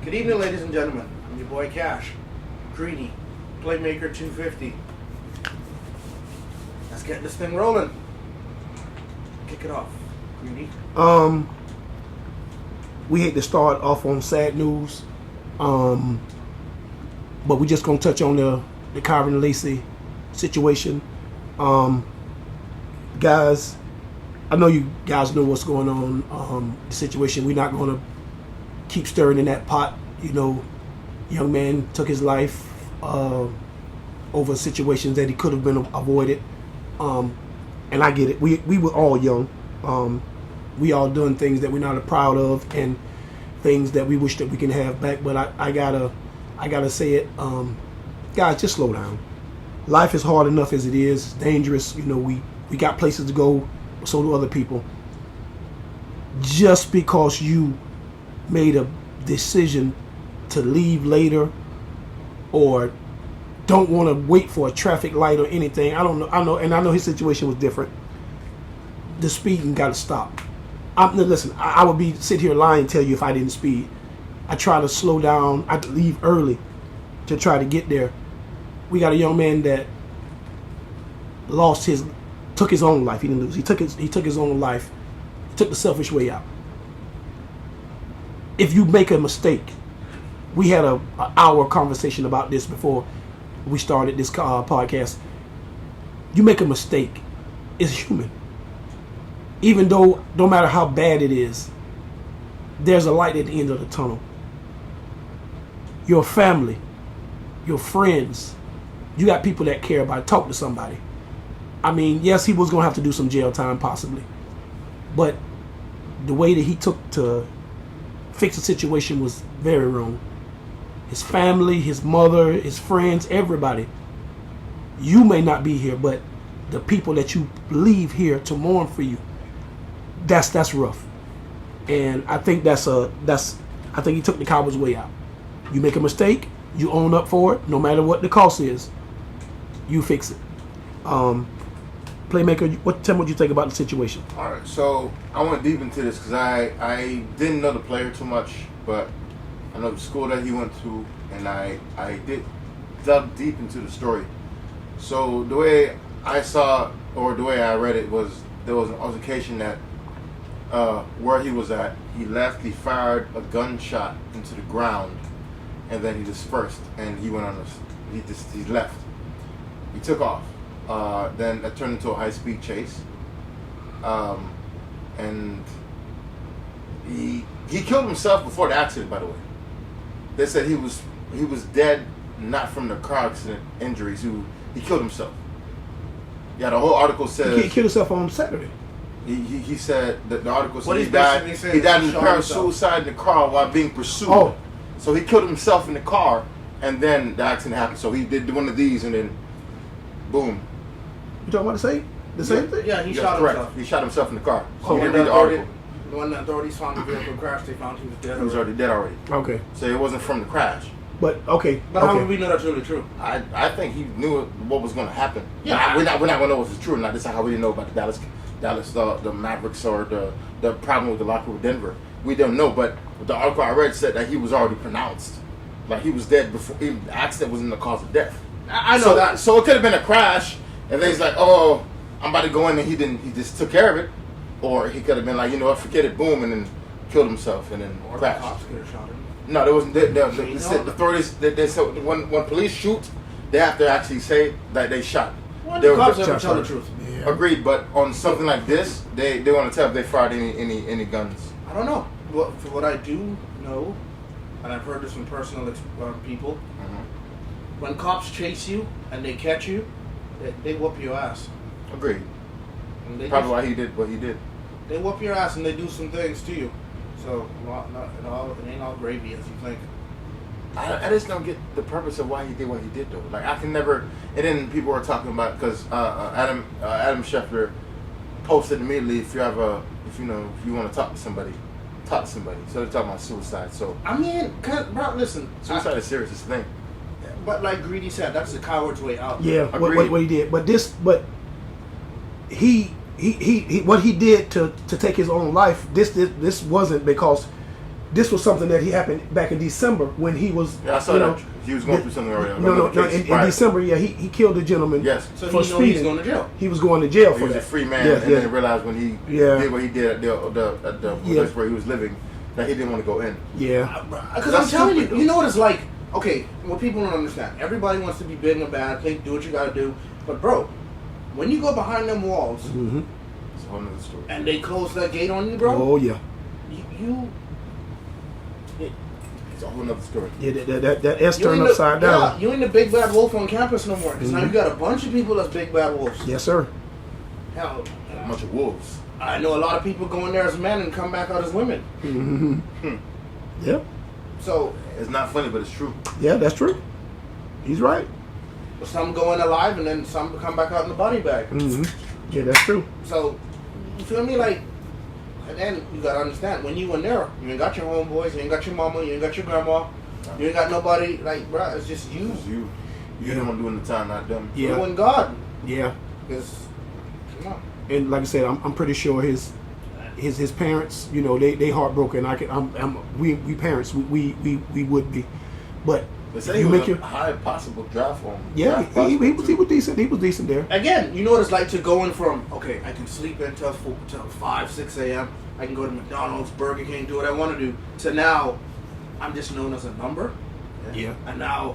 Good evening, ladies and gentlemen. I'm your boy Cash, Greedy, Playmaker 250. Let's get this thing rolling. Kick it off, Greedy. We hate to start off on sad news, but we're just gonna touch on the Kyron Lacey situation. Guys, I know you guys know what's going on. The situation. We're not gonna keep stirring in that pot. You know, young man took his life over situations that he could have been avoided. And I get it. We were all young. We all done things that we're not proud of and things that we wish that we can have back. But I gotta say it, guys, just slow down. Life is hard enough as it is. It's dangerous. You know, we got places to go. So do other people. Just because you made a decision to leave later or don't want to wait for a traffic light or anything, I know his situation was different. The speeding got to stop. Listen, I would sit here lying and tell you if I didn't speed. I try to slow down. I leave early to try to get there. We got a young man that took his own life. He didn't lose. He took his own life. He took the selfish way out. If you make a mistake, we had an hour conversation about this before we started this podcast. You make a mistake, it's human. Even though, no matter how bad it is, there's a light at the end of the tunnel. Your family, your friends, you got people that care about it. Talk to somebody. I mean, yes, he was going to have to do some jail time possibly. But the way that he took to fix the situation was very wrong. His family, his mother, his friends, everybody. You may not be here, but the people that you leave here to mourn for you, that's rough. And I think I think he took the coward's way out. You make a mistake, you own up for it, no matter what the cost is. You fix it. Playmaker, tell me what you think about the situation. All right, so I went deep into this because I didn't know the player too much, but I know the school that he went to, and I dug deep into the story. So the way I saw, or the way I read it, was there was an altercation that where he was at, he left, he fired a gunshot into the ground, and then he dispersed, and he went on he left. He took off. Then that turned into a high-speed chase, and he killed himself before the accident. By the way, they said he was dead, not from the car accident injuries. He killed himself. Yeah, the whole article says he killed himself on Saturday. He said that the article said What he died. He died in apparent suicide in the car while being pursued. Oh, so he killed himself in the car, and then the accident happened. So he did one of these, and then boom. You talking about the same thing? Yeah, he Yes, shot correct. himself. He shot himself in the car. So Oh, he When didn't read the article. When the authorities found the vehicle crash, they found he was dead. He was already dead already. Okay, So it wasn't from the crash. but okay. But how okay. would we know that's really true? I think he knew what was going to happen. Yeah. We're not going to know if it's true or not. This is how we didn't know about the Mavericks or the problem with the locker with Denver. We don't know, but the article I read said that he was already pronounced. Like he was dead before the accident wasn't the cause of death. I know that. So it could have been a crash, and then he's like, oh, I'm about to go in, and he just took care of it. Or he could have been like, you know what, forget it, boom, and then killed himself and then Or the crashed. cops could have shot him. No, there wasn't. The authorities, they said when police shoot, they have to actually say that they shot. When They the were- cops ever tell the truth? Yeah. Agreed, but on something like this, they want to tell if they fired any guns. I don't know. For what I do know, and I've heard this from personal people, when cops chase you and they catch you, they whoop your ass. Agreed. And they Probably why he did what he did. They whoop your ass and they do some things to you. So it ain't all gravy as you think. I just don't get the purpose of why he did what he did though. Like I can never. And then people were talking about because Adam Schefter posted immediately if you want to talk to somebody. So they're talking about suicide. So I mean, bro, listen. suicide is serious. It's a thing. But like Greedy said, that's the coward's way out. Yeah, what he did. But he what he did to take his own life. This wasn't because this was something that he happened back in December when he was. Yeah, I saw that. He was going through something already. No. In December, yeah, he killed a gentleman. Yes. So for he know speeding. he's going to jail. He was going to jail He for was that. a free man, Yes, and yes. then realized when he Yeah. did what he did at the place where he was living that he didn't want to go in. Yeah. Because I'm telling you, stupid, you know what it's like. Okay, what people don't understand. Everybody wants to be big and bad. Think, do what you got to do. But bro, when you go behind them walls Mm-hmm. It's a whole nother story. and they close that gate on you, bro, Oh yeah. It's a whole nother story. Yeah. That S you turned ain't upside the, down. Yeah, you ain't the big bad wolf on campus no more. Because now Mhm. you got a bunch of people that's big bad wolves. Yes, sir. Hell, A bunch of wolves. I know a lot of people go in there as men and come back out as women. Mm-hmm. Yeah. So It's not funny, but it's true. Yeah, that's true. He's right. some go in alive and then some come back out in the body bag. Mm-hmm. Yeah, that's true. So you feel me? Like, and then you gotta understand when you in there, you ain't got your homeboys, you ain't got your mama, you ain't got your grandma, you ain't got nobody. Like, bruh, it's just you. It's you. You're the one doing the time, not them. Yeah. You and God. Yeah. Because, come on. And like I said, I'm pretty sure his parents, you know, they heartbroken. We parents, we would be, but They if say he you was make a your high possible draft for him. yeah, Draft he prospect, was too. decent. He was decent there. Again, you know what it's like to going from, okay, I can sleep until 5, 6 a.m. I can go to McDonald's, Burger King, do what I want to do, to now I'm just known as a number. Yeah. And now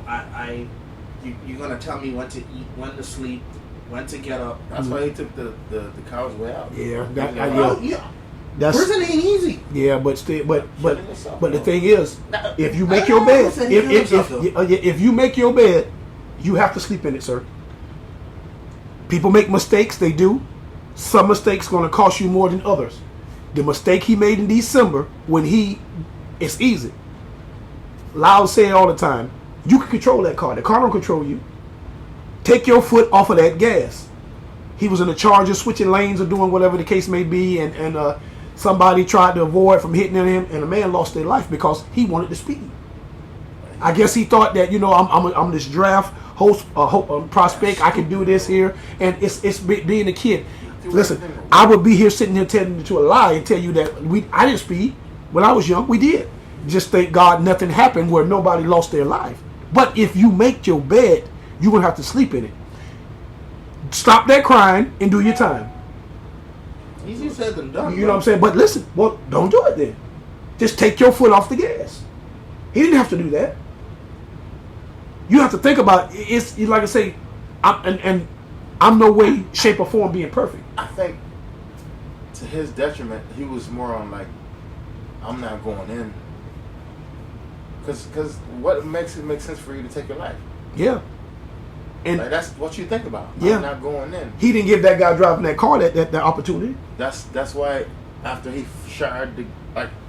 you're going to tell me when to eat, when to sleep, when to get up. That's why he took the coward's way out. Yeah, Well, yeah. that's Prison ain't easy. yeah, but still, but yourself the up. thing is, Now, if you make I your don't bed, say he killed himself, though. if you make your bed, you have to sleep in it, sir. People make mistakes, they do. Some mistakes going to cost you more than others. The mistake he made in December it's easy. Loud say it all the time. You can control that car. The car don't control you. Take your foot off of that gas. He was in a Charger switching lanes or doing whatever the case may be, and somebody tried to avoid from hitting him, and a man lost their life because he wanted to speed. I guess he thought that, you know, I'm this draft host prospect. I can do this here, and it's being a kid. Listen, I would be here sitting here telling you to a lie and tell you that I didn't speed when I was young. We did. Just thank God nothing happened where nobody lost their life. But if you make your bed, you're gonna have to sleep in it. Stop that crying and do your time. Easier said than done. You know what I'm saying? But listen, well, don't do it then. Just take your foot off the gas. He didn't have to do that. You have to think about it's like I say, I'm no way, shape, or form being perfect. I think to his detriment, he was more on like, I'm not going in. Because what makes it make sense for you to take your life? Yeah. And Like, that's what you think about. Yeah. I'm not going in. he didn't give that guy driving that car that opportunity. That's why after he fired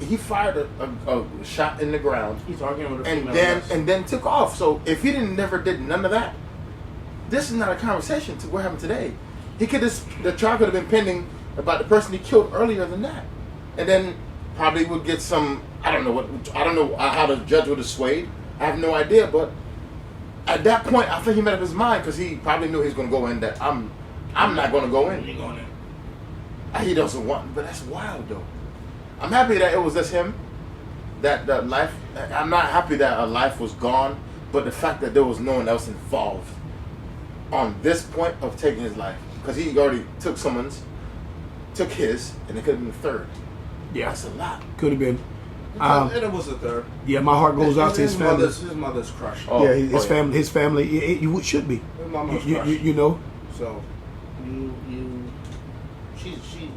he fired a shot in the ground He's arguing with a and female. then and then took off. So if he never did none of that, this is not a conversation to what happened today. The trial could have been pending about the person he killed earlier than that, and then probably would get some. I don't know how the judge would have swayed. I have no idea, but at that point, I think he made up his mind because he probably knew he was going to go in. That I'm not going to go in. He going in. He doesn't want, but that's wild though. I'm happy that it was just him. That life. I'm not happy that a life was gone, but the fact that there was no one else involved on this point of taking his life, because he already took his, and it could have been the third. Yeah, That's a lot. could have been. And it was the third. Yeah, my heart goes out to his family. His mother's crushed. Oh, Yeah, his yeah. family. His family. It should be. His mama's You, crushed. you know. So, she.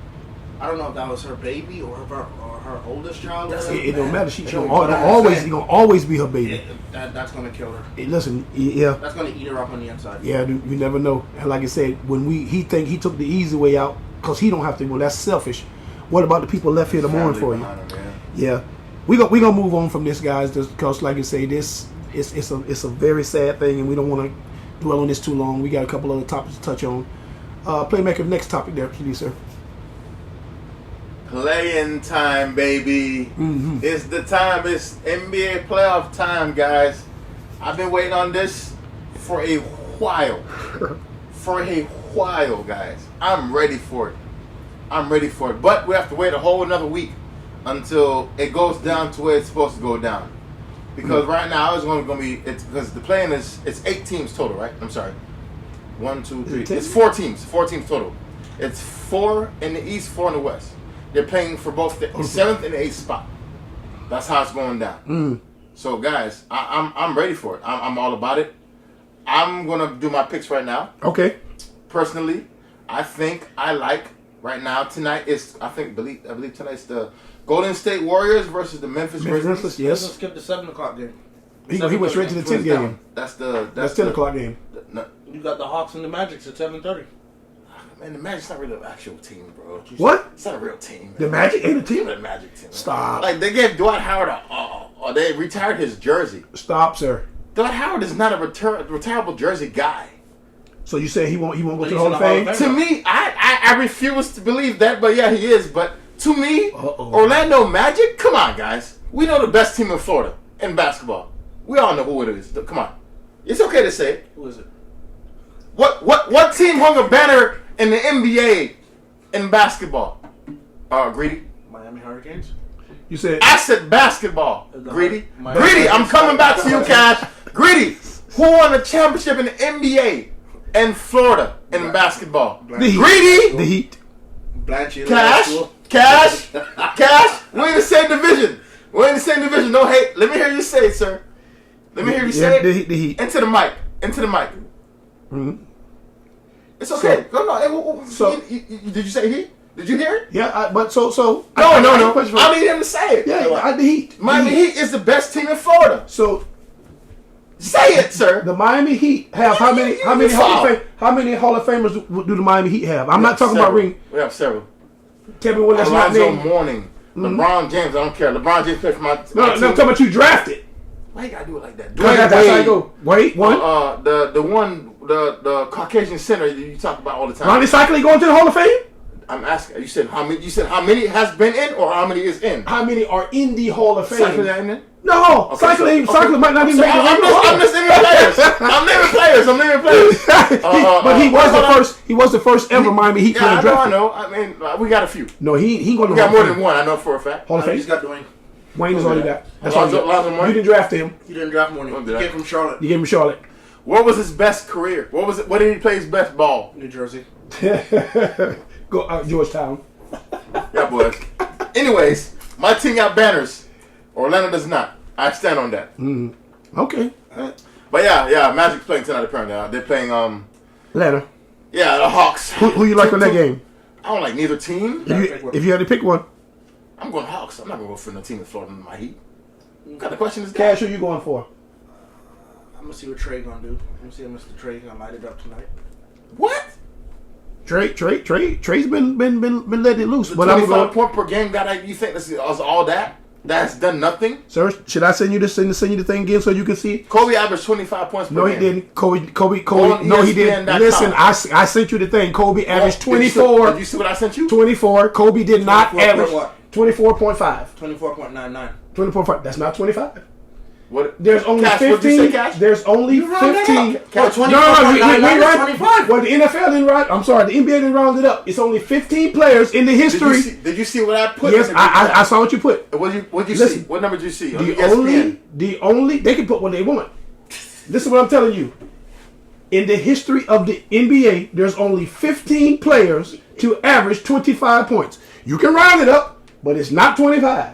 I don't know if that was her baby or her oldest child. Or whatever. It don't matter. She It gonna don't matter. always be her baby. That's gonna kill her. Listen, yeah. That's gonna eat her up on the inside. Yeah, you never know. And like I said, when he took the easy way out because he don't have to. Well, that's selfish. What about the people left here to mourn for you? Behind him, man. Yeah, we gonna move on from this, guys, because like you say, this it's a very sad thing, and we don't want to dwell on this too long. We got a couple other topics to touch on. Playmaker, next topic there, please, sir. Playing time, baby. Mm-hmm. It's the time. It's NBA playoff time, guys. I've been waiting on this for a while. Guys. I'm ready for it. But we have to wait a whole another week until it goes down to where it's supposed to go down. Because right now it's going to be because the play-in it's 8 teams total, right? I'm sorry, 1, 2, 3. It's 4 teams. 4 teams total. It's 4 in the East, 4 in the West. They're playing for both the 7th and the 8th spot. That's how it's going down. So guys, I'm ready for it. I'm all about it. I'm gonna do my picks right now. Okay. Personally, I think I like right now tonight is I believe tonight's the Golden State Warriors versus the Memphis Grizzlies. Yes. Let's skip the 7 o'clock game. He went straight to the 10 game. That's 10 o'clock game. You got the Hawks and the Magic at 7:30. Man, the Magic's not really an actual team, bro. What? It's not a real team. Man. The Magic ain't a team? The Magic team. Man. Stop. Like, they gave Dwight Howard they retired his jersey. Stop, sir. Dwight Howard is not a retirable jersey guy. So you say he won't go to the Hall of Fame? To me, I refuse to believe that, but yeah, he is. But to me, Orlando Magic, come on, guys. We know the best team in Florida in basketball. We all know who it is. Come on. It's okay to say it. Who is it? What team hung a banner in the NBA in basketball? Greedy. Miami Hurricanes. You said I said basketball. Greedy. Miami Greedy. I'm Hurricanes. coming back to you, Cash. Greedy. Who won the championship in the NBA in Florida in basketball? the Heat. Greedy. The Heat. Blanche. Cash. We're in the same division. No hate. Let me hear you say it, sir. Let me hear you say it. The Heat. Into the mic. Mm-hmm. It's okay. So did you say he? Did you hear it? Yeah, but so. No. I need him to say it. Yeah, the Heat. Miami Heat is the best team in Florida. So say it, sir. The Miami Heat have how many Hall of Famers do the Miami Heat have? I'm not talking about ring. We have several. Tell me what that's not Alonzo named. Mourning, LeBron James. I don't care. LeBron James played for my. No, I'm talking about you drafted. Why you gotta do it like that? That's how you go. Wait, one. The Caucasian center that you talk about all the time. Ronnie Cycling going to the Hall of Fame? I'm asking. You said how many? You said how many has been in, or how many is in? How many are in the Hall of Fame? Cycling in it? No, Okay, Cycling might not even make the I'm just naming players. I'm naming players. But he was the first ever Miami Heat player drafted. I know. I mean, we got a few. No, he going to We got more than one. I know for a fact. Hall of Fame. He's got Dwayne. Wayne is all you got. That's all you got. Alonzo Mourning? You didn't draft him. He didn't draft Mourning. He came from Charlotte. You gave him Charlotte. What was his best career? What was it? What did he play his best ball? New Jersey. Go Georgetown. Yeah, boys. Anyways, my team got banners. Orlando does not. I stand on that. Okay. But yeah, Magic's playing tonight apparently. They're playing Atlanta. Yeah, the Hawks. Who you like on that game? I don't like neither team. If you had to pick one. I'm going Hawks. I'm not going to go for no team in Florida in my Heat. What kind of question is that? Cash, who you going for? I'm gonna see what Trey gonna do. I'm gonna see if Mr. Trey gonna light it up tonight. What? Trey's been letting it loose. The But 25 point per game guy. You think that's all that? That's done nothing. Sir, should I send you the thing again so you can see? Kobe averaged 25 points per game. No, he didn't. Kobe. On No, he didn't. ESPN.com. Listen, I sent you the thing. Kobe averaged 24. Did you see what I sent you? 24. Kobe did not 24 average what? 24.5. 24.99. 24.5. That's not 25. What? There's only Cash, 15. what'd you say, Cash? There's only 15. Cash, No, 25. well, the NFL didn't round. I'm sorry, the NBA didn't round it up. It's only 15 players in the history. Did you see what I put? Yes, I saw what you put. What'd you Listen, see? What number did you see? The only they can put what they want. Listen, what I'm telling you. In the history of the NBA, there's only 15 players to average 25 points. You can round it up, but it's not 25.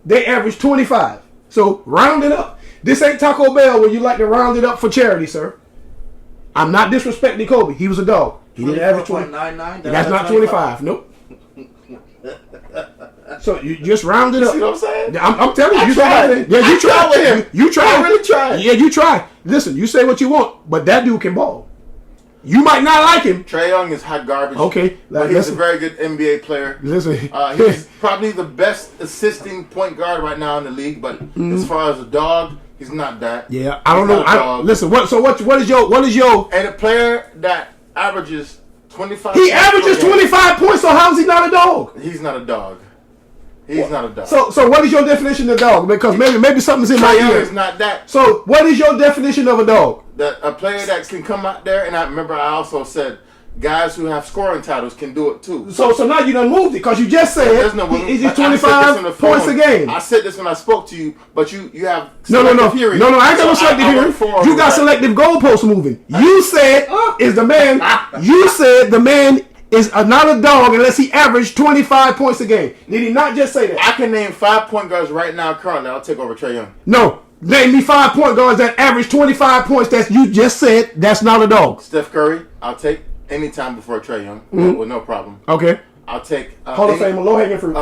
They average 25. So round it up. This ain't Taco Bell where you like to round it up for charity, sir. I'm not disrespecting Kobe. He was a dog. He didn't average 24.99. That's not 25. Nope. So you just round it up. See what I'm saying? I'm telling you. I tried. Yeah, you I tried. tried with him. You tried. I really tried. Yeah, you tried. Listen, you say what you want, but that dude can ball. You might not like him. Trae Young is hot garbage. Okay. But he's a very good NBA player. Listen. He's probably the best assisting point guard right now in the league, but as far as a dog, he's not that. Yeah, I don't know. Listen, what is your And a player that averages 25 He points averages per game, 25 points, so how is he not a dog? He's not a dog. He's not a dog. So what is your definition of dog? Because maybe something's in my Trae Young ear. is not that. So what is your definition of a dog? A player that can come out there, and I remember I also said guys who have scoring titles can do it too. So now you done moved it because you just said There's no he's 25 points a game. I said this when I spoke to you, but you have No. hearing. No, I ain't got no selective hearing. You got selective goalpost moving. You said is the man. You said the man is not a dog unless he averaged 25 points a game. Did he not just say that? I can name 5 point guards right now currently. I'll take over Trae Young. No. Name me 5 point guards that average 25 points that you just said that's not a dog. Steph Curry, I'll take any time before Trae Young with no problem. Okay. I'll take Hall of Famer, low hanging fruit.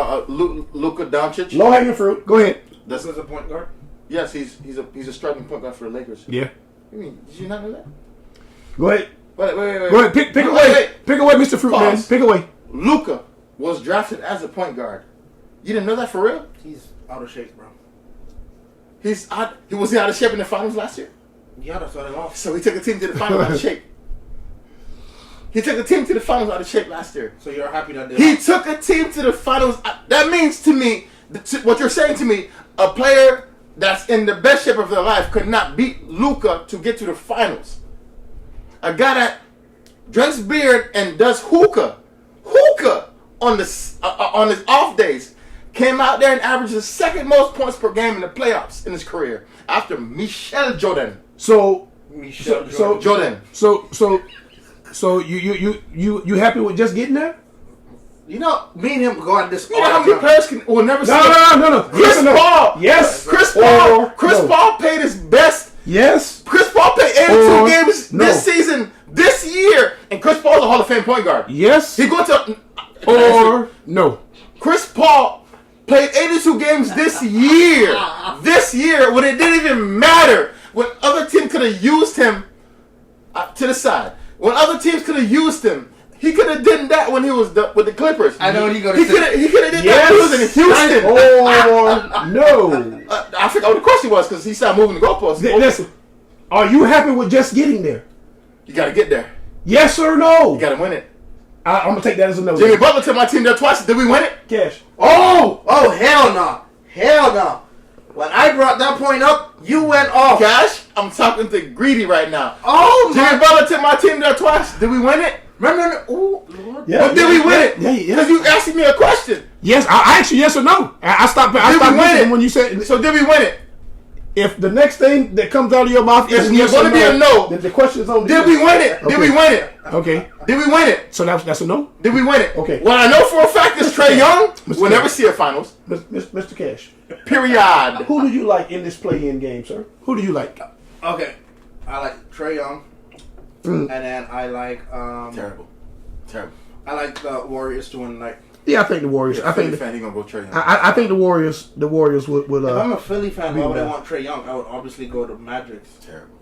Luka Doncic. Low hanging fruit. Go ahead. This is a point guard. Yes, he's a starting point guard for the Lakers. Yeah. You mean, did you not know that? Go ahead. Wait. Go ahead. Pick away. Pick away, Mr. Fruit Man. Pick away. Luka was drafted as a point guard. You didn't know that for real? He's out of shape, bro. Was he out of shape in the finals last year? Yeah, that's what I lost. So he took a team to the finals out of shape. He took a team to the finals out of shape last year. So you're happy that he took a team to the finals. That means to me, what you're saying to me, a player that's in the best shape of their life could not beat Luka to get to the finals. A guy that drinks beer and does hookah on his off days, came out there and averaged the second most points per game in the playoffs in his career after Michael Jordan. So you happy with just getting there? You know, me and him go on this. You know how many players will never see No. Chris Paul. Yes. Chris Paul paid his best. Yes. Chris Paul played 82 games this season, this year, and Chris Paul's a Hall of Fame point guard. Yes. He going to no. Chris Paul played 82 games this year. This year, when it didn't even matter. When other teams could have used him to the side. When other teams could have used him. He could have done that when he was with the Clippers. I know what he could have did that when he was in Houston. No. I forgot what the question was because he started moving the goalposts. Listen, are you happy with just getting there? You got to get there. Yes or no? You got to win it. I'm going to take that as a no. Jimmy Butler took my team there twice. Did we win it? Cash. Oh, hell no. Hell no. When I brought that point up, you went off. Cash, I'm talking to Greedy right now. Oh, Jimmy Butler took my team there twice. Did we win it? Remember? Oh, Lord. Yeah, but did we win it? Because you asking me a question. Yes, I asked you yes or no. I stopped listening when you said. So did we win it? If the next thing that comes out of your mouth is yes or no, be a no. Then the question is on. Did we win it? Okay. Did we win it? Okay. Did we win it? So that's a no. Did we win it? Okay. What I know for a fact is Trae Young will never see a finals. Mr. Cash. Period. Who do you like in this play-in game, sir? Who do you like? Okay, I like Trae Young, and then I like terrible. I like the Warriors to win tonight. Yeah, I think the Warriors. I think he gonna go Trae Young. I think the Warriors. The Warriors would. If I'm a Philly fan, why would I want Trae Young? I would obviously go to Magic. Terrible.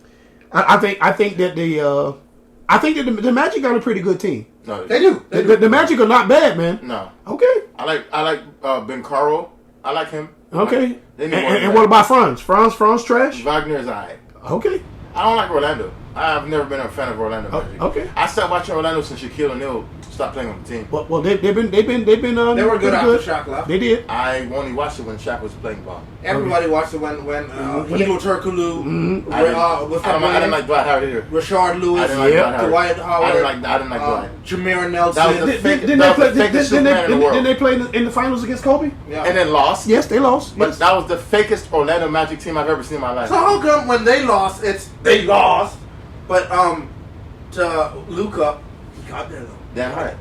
I think that the Magic got a pretty good team. No, they do. The Magic are not bad, man. No. Okay. I like Ben Caro. I like him. Okay. And what about Franz? Franz trash? Wagner is alright. Okay. I don't like Orlando. I've never been a fan of Orlando Magic. Okay. I stopped watching Orlando since Shaquille O'Neal stopped playing on the team. Well, they've been. They were good after Shaq left. They did. I only watched it when Shaq was playing ball. Everybody watched it when Hito Turkoglu, I didn't like Dwight Howard either. Rashard Lewis, I didn't like Dwight Howard. Dwight Howard. I didn't like Dwight. Jameer Nelson. That was the fakest Superman in the world. Didn't they play in the finals against Kobe? Yeah. And then lost. Yes, they lost. But that was the fakest Orlando Magic team I've ever seen in my life. So how come when they lost, they lost, but to Luka, he got there though. Damn right.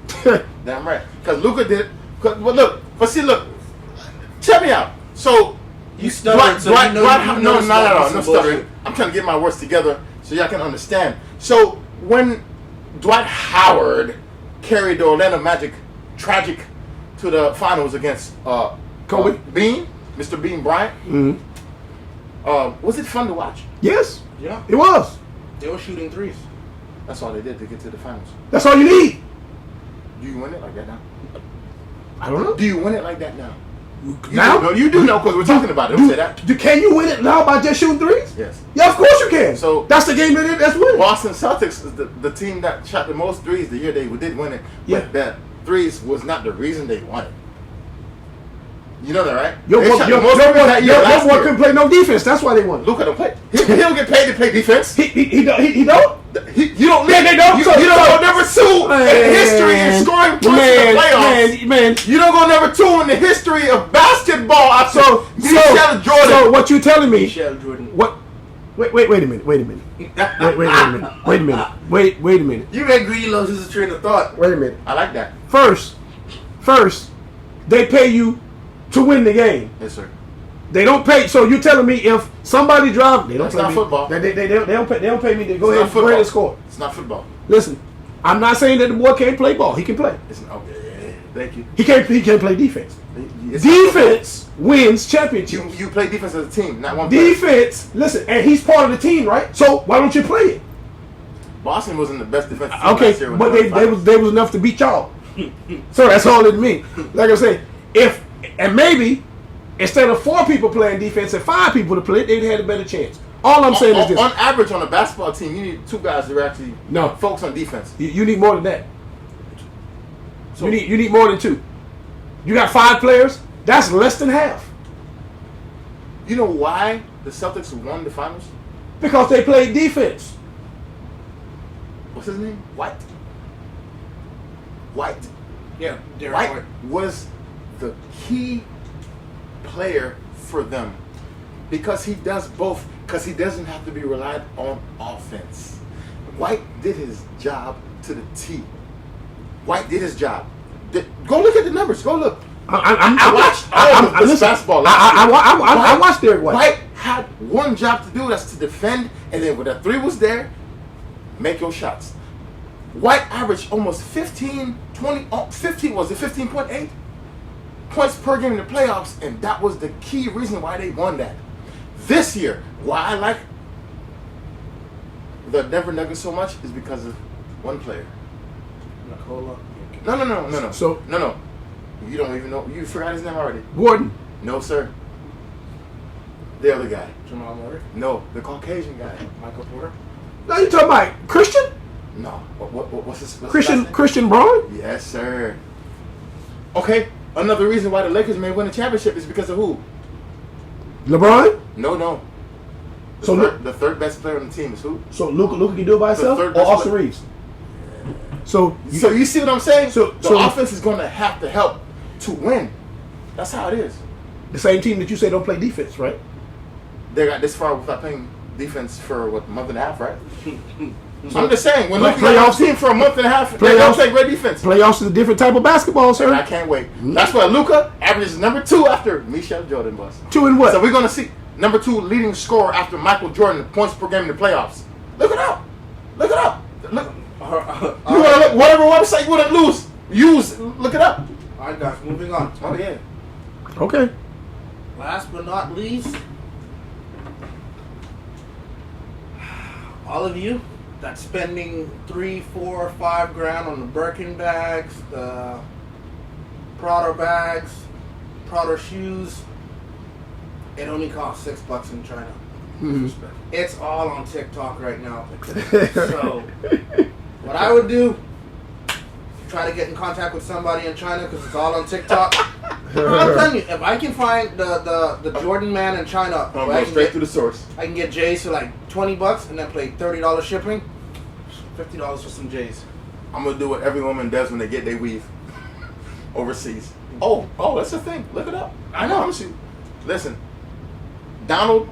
Damn right. Because Luka did. Look. Check me out. So you stuttered. No, stuttering. I'm trying to get my words together so y'all can understand. So when Dwight Howard carried the Orlando Magic tragic to the finals against Kobe Bean, Mr. Bean Bryant, was it fun to watch? Yes. Yeah. It was. They were shooting threes. That's all they did to get to the finals. That's all you need. Do you win it like that now? I don't know. Do you win it like that now? You do know because we're talking about it. Don't say that. Can you win it now by just shooting threes? Yes. Yeah, of course you can. So that's the game that's winning. Boston Celtics is the team that shot the most threes the year they did win it. Yeah. But that threes was not the reason they won it. You know that, right? Your boy couldn't play no defense. That's why they won. Luka don't play. He don't get paid to play defense. He don't. You don't lead. They don't. You don't go number 2 in the history in scoring points in the playoffs. Man. You don't go number 2 in the history of basketball after So Jordan. So what you telling me? Michelle Jordan. What? Wait a minute. Wait a minute. You make Greedy loses a train of thought. Wait a minute. I like that. First, they pay you to win the game. Yes, sir. They don't pay. So you telling me if somebody drives, they don't That's pay not me. football. They don't pay me to go It's ahead not football. and score. It's not football. Listen, I'm not saying that the boy can't play ball. He can play. It's okay. Thank you. He can't play defense. It's not Defense wins football. championships. You play defense as a team, not one player. Defense, listen, and he's part of the team, right? So why don't you play it? Boston wasn't the best defensive team Okay, last year when but they were they was enough to beat y'all. So that's all it means. Like I say, maybe instead of 4 people playing defense and 5 people to play, they'd had a better chance. All I'm saying is this: on average, on a basketball team, you need 2 guys who actually No. focus on defense. you need more than that. So You need more than 2. You got 5 players. That's less than half you know why the Celtics won the finals? because they played defense. What's his name? White. Yeah, Derek White White. was the key player for them because he does both. Because he doesn't have to be relied on offense. White did his job to the T. White did his job. Go look at the numbers. Go look. I watched all of this basketball. I watched Derek White. White had one job to do. That's to defend, and then when the 3 was there, make your shots. White averaged almost 15 was it 15.8 points per game in the playoffs, and that was the key reason why they won that. This year, why I like the Denver Nuggets so much is because of one player. Nikola. No. So- no. You don't even know. You forgot his name already. Gordon. No, sir. The other guy. Jamal Murray. No, the Caucasian guy. Michael Porter. Now you talking about Christian? No. What's his last Christian name? Christian Braun? Yes, sir. Okay. Another reason why the Lakers may win a championship is because of who? LeBron? No. So The third best player on the team is who? So Luka can do it by himself, third or best Austin player. Reeves. So So you see what I'm saying? So- the so- offense is going to have to help to win. That's how it is. the same team that you say don't play defense, right? They got this far without playing defense for a month and a half, right? I'm just saying, when Play- Luka got playoffs- on the team for a month and a half, they playoffs- don't play great defense. Playoffs is a different type of basketball, sir. And I can't wait. That's why Luka averages number 2 after Michelle Jordan was. 2 and what? So we're going to see number 2 leading scorer after Michael Jordan points per game in the playoffs. Look it up. Look. You want to look whatever website you want to use. Look it up. All right, guys, moving on. Oh yeah. Okay. Last but not least, all of you that's spending $3, $4, $5 on the Birkin bags, the Prada bags, Prada shoes, it only costs $6 in China. It's all on TikTok right now. So, what I would do, try to get in contact with somebody in China because it's all on TikTok. I'm telling you, if I can find the Jordan man in China, I'm I going can straight get- to the source. I can get J's for like $20 and then pay $30 shipping, $50 for some J's. I'm gonna do what every woman does when they get their weave overseas. Oh, that's a thing. Look it up. I promise you. Listen, Donald,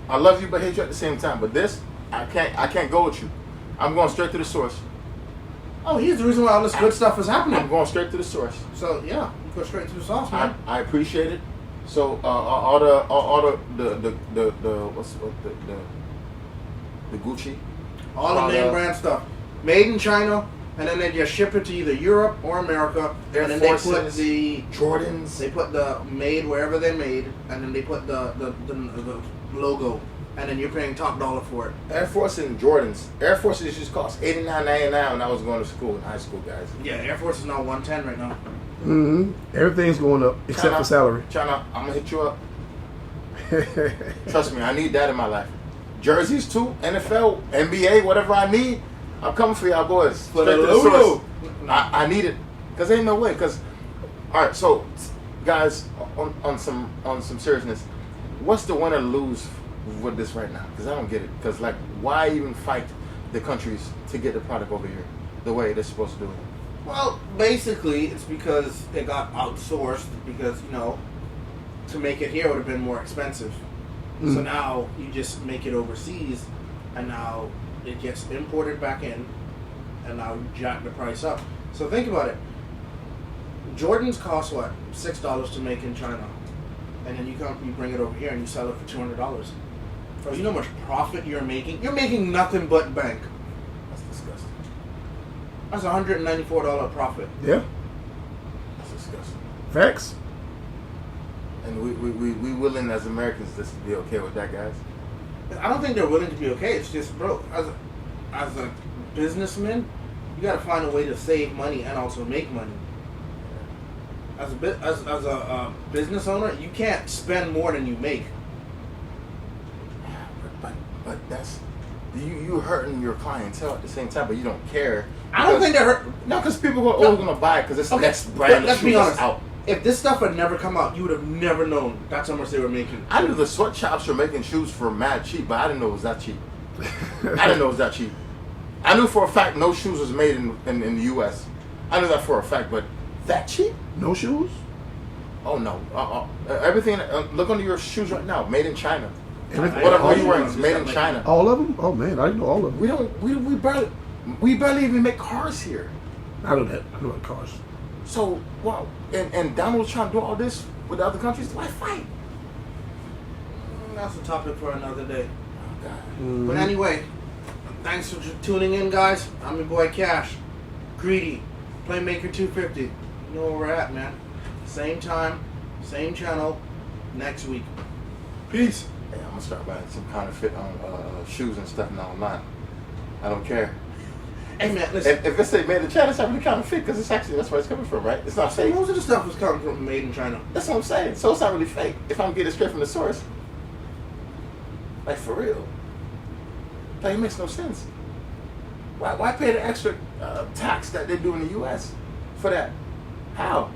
I love you but hate you at the same time. But this, I can't go with you. I'm going straight to the source. Oh, he's the reason why all this good stuff is I'm happening. going straight to the source. So yeah, you go straight to the sauce, man. I appreciate it. So all the Gucci, All the name brand stuff, made in China, and then they just ship it to either Europe or America, Air and then they put Forces, the Jordans. They put the made wherever they made, and then they put the logo, and then you're paying top dollar for it. Air Force and Jordans. Air Forces just cost $89.99 when I was going to school in high school, guys. Yeah, Air Force is now 110 right now. Everything's going up except China, for salary. China, I'm gonna hit you up. Trust me, I need that in my life. Jerseys too, NFL, NBA, whatever I need, I'm coming for y'all boys. For Straight the to the logo. source. I need it, cause ain't no way. Cause, all right, so guys, on some seriousness, what's the win or lose with this right now? Cause I don't get it. Cause like, why even fight the countries to get the product over here the way they're supposed to do it? Well, basically, it's because it got outsourced because, to make it here would have been more expensive. So now you just make it overseas, and now it gets imported back in, and now you jack the price up. So think about it. Jordans cost what? $6 to make in China, and then you bring it over here and you sell it for $200. So you know how much profit you're making? You're making nothing but bank. That's disgusting. That's $194 profit. Yeah. That's disgusting. Facts. And we willing as Americans just to be okay with that, guys? I don't think they're willing to be okay. It's just, bro, as a businessman, you got to find a way to save money and also make money. As a business owner, you can't spend more than you make. But that's you hurting your clientele at the same time, but you don't care. I don't think they're hurt. No, because people are always gonna buy it because it's the next brand. Let's be honest. Out. If this stuff had never come out, you would have never known that's how much they were making. I knew the sweatshops were making shoes for mad cheap, but I didn't know it was that cheap. I didn't know it was that cheap. I knew for a fact no shoes was made in the U.S. I knew that for a fact, but that cheap? No shoes? Oh no! Everything. Look under your shoes right now. Made in China. Whatever you're wearing is made in China. All of them? Oh man, I didn't know all of them. We barely even make cars here. I know that. I know about cars. So wow, and Donald's trying to do all this with the other countries. Why fight? That's a topic for another day. Oh God. Mm-hmm. But anyway, thanks for tuning in, guys. I'm your boy Cash, Greedy, Playmaker 250. You know where we're at, man. Same time, same channel, next week. Peace. Hey, I'm gonna start buying some counterfeit shoes and stuff now online. I don't care. Hey man, listen. If it's say made in China, it's not really counterfeit because it's actually that's where it's coming from, right? It's not fake. Most of the stuff was coming from made in China. That's what I'm saying. So it's not really fake if I'm getting it straight from the source. Like for real. Like it makes no sense. Why pay the extra tax that they do in the U.S. for that? How?